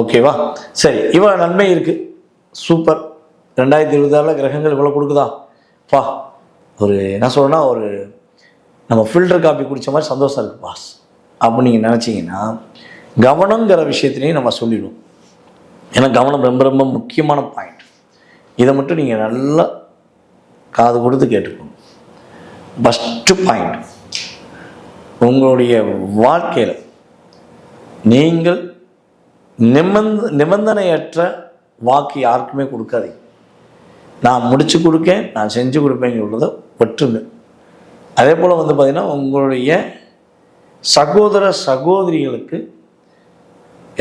ஓகேவா? சரி, இவ்வளோ நன்மை இருக்குது, சூப்பர். 2026 கிரகங்கள் இவ்வளோ கொடுக்குதா? பா, ஒரு என்ன சொல்கிறேன்னா, ஒரு நம்ம ஃபில்டர் காப்பி குடித்த மாதிரி சந்தோஷம் இருக்குது பாஸ் அப்படின்னு நீங்கள் நினச்சிங்கன்னா, கவனங்கிற விஷயத்துலையும் நம்ம சொல்லிடுவோம். ஏன்னா கவனம் ரொம்ப ரொம்ப முக்கியமான பாயிண்ட். இதை மட்டும் நீங்கள் நல்லா காது கொடுத்து கேட்டுக்கணும். ஃபஸ்ட்டு பாயிண்ட், உங்களுடைய வாழ்க்கையில் நீங்கள் நிபந்தனையற்ற வாக்கு யாருக்குமே கொடுக்காதீங்க. நான் முடிச்சு கொடுக்கேன், நான் செஞ்சு கொடுப்பேன்னு சொல்கிறத விட்டுருங்க. அதே போல் பார்த்திங்கன்னா, உங்களுடைய சகோதர சகோதரிகளுக்கு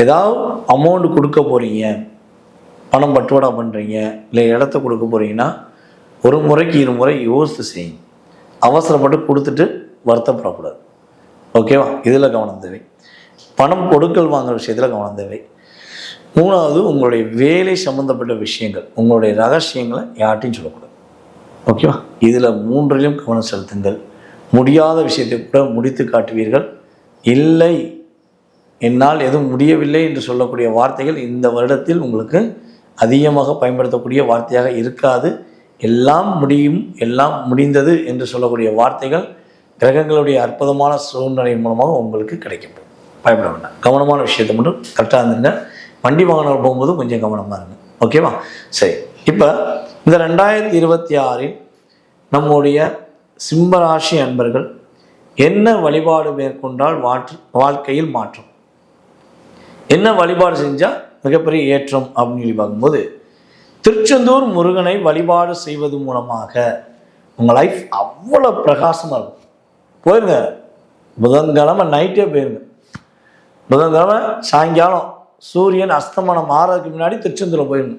ஏதாவது அமௌண்ட் கொடுக்க போகிறீங்க, பணம் பட்டுவாடா பண்ணுறீங்க, இல்லை இடத்த கொடுக்க போகிறீங்கன்னா ஒரு முறைக்கு 2 முறை யோசித்து செய்யுங்க. அவசரப்பட்டு கொடுத்துட்டு வருத்தப்படக்கூடாது. ஓகேவா? இதில் கவனம் தேவை. பணம் கொடுக்கல் வாங்குகிற விஷயத்தில் கவனம் தேவை. 3வது, உங்களுடைய வேலை சம்மந்தப்பட்ட விஷயங்கள், உங்களுடைய ரகசியங்களை யார்ட்டையும் சொல்லக்கூடாது. ஓகேவா? இதில் 3லையும் கவனம் செலுத்துங்கள். முடியாத விஷயத்தை கூட முடித்து காட்டுவீர்கள். இல்லை, என்னால் எதுவும் முடியவில்லை என்று சொல்லக்கூடிய வார்த்தைகள் இந்த வருடத்தில் உங்களுக்கு அதிகமாக பயன்படுத்தக்கூடிய வார்த்தையாக இருக்காது. எல்லாம் முடியும், எல்லாம் முடிந்தது என்று சொல்லக்கூடிய வார்த்தைகள் கிரகங்களுடைய அற்புதமான சூழ்நிலை மூலமாக உங்களுக்கு கிடைக்கும். பயப்பட வேண்டாம். கவனமான விஷயத்தை மட்டும் கரெக்டாக இருந்துங்க. வண்டி வாகனம் போகும்போது கொஞ்சம் கவனமாக இருங்க. ஓகேவா? சரி, இப்போ இந்த 2026 நம்முடைய சிம்மராசி அன்பர்கள் என்ன வழிபாடு மேற்கொண்டால் வாழ்க்கையில் மாற்றம், என்ன வழிபாடு செஞ்சால் மிகப்பெரிய ஏற்றம் அப்படின்னு சொல்லி பார்க்கும்போது, திருச்செந்தூர் முருகனை வழிபாடு செய்வது மூலமாக உங்கள் லைஃப் அவ்வளோ பிரகாசமாக இருக்கும். போயிருங்க, புதன்கிழமை நைட்டே போயிருங்க. புதன்கிழமை சாயங்காலம் சூரியன் அஸ்தமனம் ஆறதுக்கு முன்னாடி திருச்செந்தூரில் போயிருங்க.